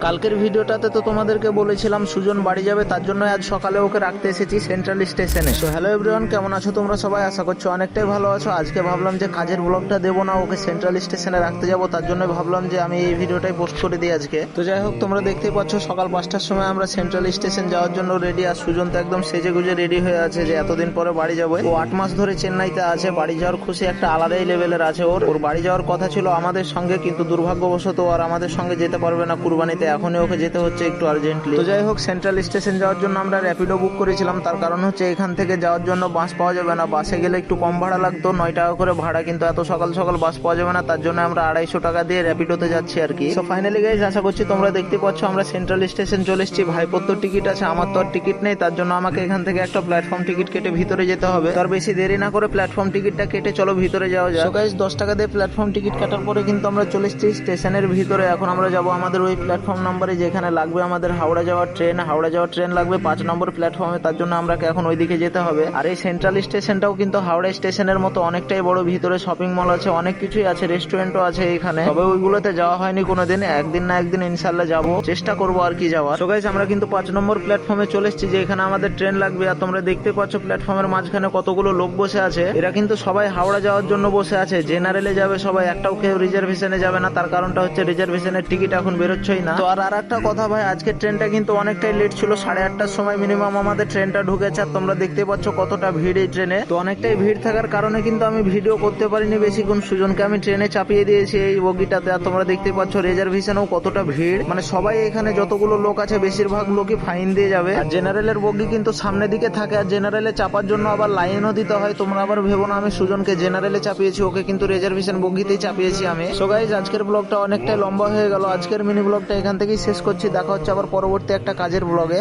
কালকের ভিডিওটাতে তো তোমাদেরকে বলেছিলাম সুজন বাড়ি যাবে, তার জন্য আজ সকালে ওকে রাখতে এসেছি সেন্ট্রাল স্টেশনে। সো হ্যালো এভরিওয়ান, কেমন আছো তোমরা সবাই? আশা করছো অনেকটাই ভালো আছো। আজকে ভাবলাম যে কাজের ব্লগটা দেবো না, ওকে সেন্ট্রাল স্টেশনে রাখতে যাবো, তার জন্য ভাবলাম যে আমি এই ভিডিওটাই পোস্ট করে দিই আজকে। তো যাই হোক, তোমরা দেখতেই পাচ্ছ সকাল 5টার সময় আমরা সেন্ট্রাল স্টেশন যাওয়ার জন্য রেডি। আর সুজন তো একদম সেজে গুজে রেডি হয়ে আছে যে এতদিন পরে বাড়ি যাবে। ও 8 মাস ধরে চেন্নাইতে আছে, বাড়ি যাওয়ার খুশি একটা আলাদাই লেভেলের আছে ওর বাড়ি যাওয়ার কথা ছিল আমাদের সঙ্গে, কিন্তু দুর্ভাগ্যবশত আর আমাদের সঙ্গে যেতে পারবে না কুরবানিতে। এখনই ওকে যেতে হচ্ছে একটু আর্জেন্টলি। তো যাই হোক, সেন্ট্রাল স্টেশন যাওয়ার জন্য আমরা র্যাপিডো বুক করেছিলাম। তার কারণ হচ্ছে এখান থেকে যাওয়ার জন্য বাস পাওয়া যাবে না, বাসে গেলে একটু কম ভাড়া লাগতো, 9 টাকা করে ভাড়া, কিন্তু এত সকাল সকাল বাস পাওয়া যাবে না, তার জন্য আমরা 250 টাকা দিয়ে র্যাপিডোতে যাচ্ছি আর কি। সো ফাইনালি গাইস, আশা করছি তোমরা দেখতে পাচ্ছ আমরা সেন্ট্রাল স্টেশন চলে এসেছি। ভাইপোর তো টিকিট আছে, আমার তো আর টিকিট নেই, তার জন্য আমাকে এখান থেকে একটা প্ল্যাটফর্ম টিকিট কেটে ভিতরে যেতে হবে। তার বেশি দেরি না করে প্ল্যাটফর্ম টিকিটটা কেটে চলো ভিতরে যাওয়া যায়। সো গাইস, 10 টাকা দিয়ে প্ল্যাটফর্ম টিকিট কাটার পরে কিন্তু আমরা চলে এসেছি স্টেশনের ভিতরে। এখন আমরা যাব আমাদের ওই প্ল্যাটফর্ম নাম্বারে যেখানে লাগবে আমাদের হাওড়া যাওয়ার ট্রেন। হাওড়া যাওয়ার ট্রেন লাগবে 5 নম্বর প্ল্যাটফর্মে, তার জন্য আমরা এখন ওইদিকে যেতে হবে। আর এই সেন্ট্রাল স্টেশনটাও কিন্তু হাওড়া স্টেশনের মতো অনেকটাই বড়, ভিতরে শপিং মল আছে, অনেক কিছুই আছে, রেস্টুরেন্টও আছে এখানে। তবে ওইগুলোতে যাওয়া হয়নি কোনোদিন, একদিন না একদিন ইনশাল্লাহ যাবো, চেষ্টা করবো আর কি যাওয়ার। সো গাইস, আমরা কিন্তু 5 নম্বর প্ল্যাটফর্মে চলে এসেছি যে এখানে আমাদের ট্রেন লাগবে। আর তোমরা দেখতে পাচ্ছ প্ল্যাটফর্মের মাঝখানে কতগুলো লোক বসে আছে। এরা কিন্তু সবাই হাওড়া যাওয়ার জন্য বসে আছে, জেনারেলে যাবে সবাই, একটাও কেউ রিজার্ভেশনে যাবে না। তার কারণটা হচ্ছে রিজার্ভেশনের টিকিট এখন বেরোচ্ছই না। তো আর একটা কথা ভাই, আজকের ট্রেনটা কিন্তু অনেকটাই লেট ছিল, 8:30টার সময় মিনিমাম আমাদের ট্রেনটা ঢুকেছে। আর তোমরা দেখতে পাচ্ছ কতটা ভিড় এই ট্রেনে। তো অনেকটাই ভিড় থাকার কারণে কিন্তু আমি ভিডিও করতে পারিনি বেশিক্ষণ। সুজনকে আমি ট্রেনে চাপিয়ে দিয়েছি এই বগিটাতে। আর তোমরা দেখতে পাচ্ছ রিজার্ভেশনেও কতটা ভিড়, মানে সবাই এখানে যতগুলো লোক আছে বেশিরভাগ লোকই ফাইন দিয়ে যাবে। আর জেনারেলের বগি কিন্তু সামনের দিকে থাকে, আর জেনারেলে চাপার জন্য আবার লাইনও দিতে হয়। তোমরা আবার ভেবো না আমি সুজনকে জেনারেলে চাপিয়েছি, ওকে কিন্তু রিজার্ভেশন বগিতেই চাপিয়েছি আমি। সো গাইস, আজকের ব্লগটা অনেকটাই লম্বা হয়ে গেল, আজকের মিনি ব্লগটা এখান থেকেই শেষ করছি। দেখা হচ্ছে আবার পরবর্তী একটা কাজের ব্লগে।